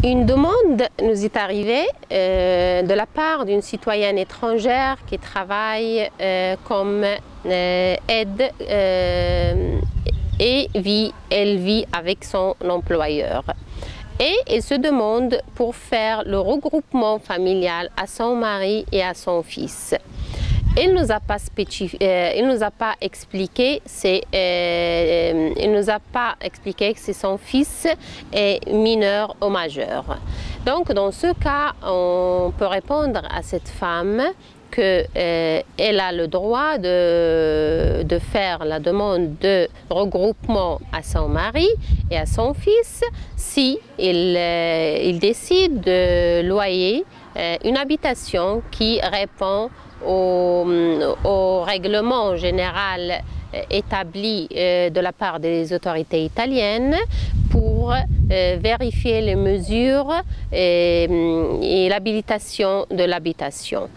Une demande nous est arrivée de la part d'une citoyenne étrangère qui travaille comme aide et elle vit avec son employeur. Et elle se demande pour faire le regroupement familial à son mari et à son fils. Il ne nous a pas expliqué que c'est son fils est mineur ou majeur. Donc dans ce cas, on peut répondre à cette femme qu'elle a le droit de faire la demande de regroupement à son mari et à son fils si il décide de loyer une habitation qui répond au règlement général établi de la part des autorités italiennes pour vérifier les mesures et l'habilitation de l'habitation.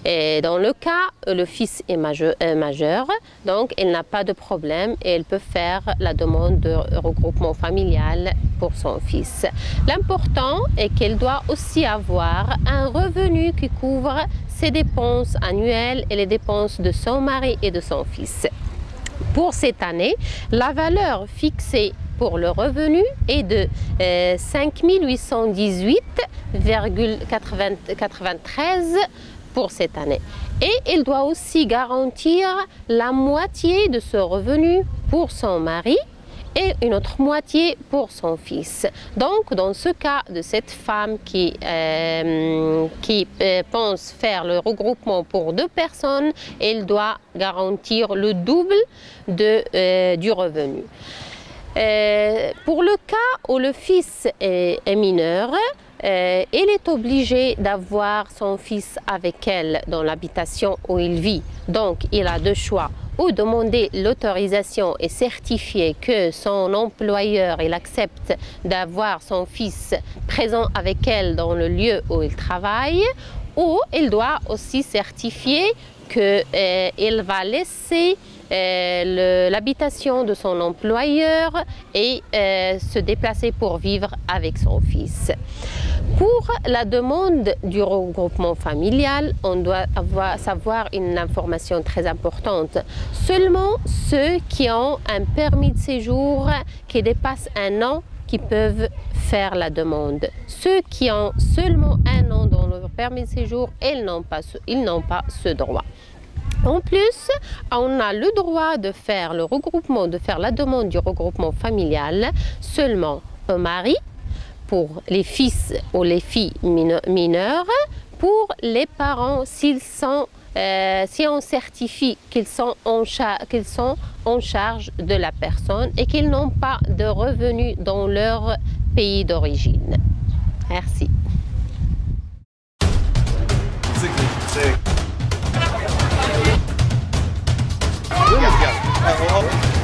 Dans le cas où le fils est majeur, donc elle n'a pas de problème et elle peut faire la demande de regroupement familial pour son fils. L'important est qu'elle doit aussi avoir un revenu qui couvre ses dépenses annuelles et les dépenses de son mari et de son fils. Pour cette année, la valeur fixée pour le revenu est de 5 818,93 pour cette année. Et il doit aussi garantir la moitié de ce revenu pour son mari et une autre moitié pour son fils. Donc, dans ce cas de cette femme qui pense faire le regroupement pour 2 personnes, elle doit garantir le double du revenu. Pour le cas où le fils est mineur, elle est obligée d'avoir son fils avec elle dans l'habitation où il vit. Donc, il a 2 choix. Ou demander l'autorisation et certifier que son employeur il accepte d'avoir son fils présent avec elle dans le lieu où il travaille, ou il doit aussi certifier qu'il va laisser l'habitation de son employeur et se déplacer pour vivre avec son fils. Pour la demande du regroupement familial, on doit savoir une information très importante. Seulement ceux qui ont un permis de séjour qui dépasse 1 an qui peuvent faire la demande. Ceux qui ont seulement 1 an dans leur permis de séjour, ils n'ont pas ce droit. En plus, on a le droit de faire le regroupement, de faire la demande du regroupement familial seulement au mari, pour les fils ou les filles mineures, pour les parents si on certifie qu'ils sont en charge de la personne et qu'ils n'ont pas de revenus dans leur pays d'origine. Merci. Really good.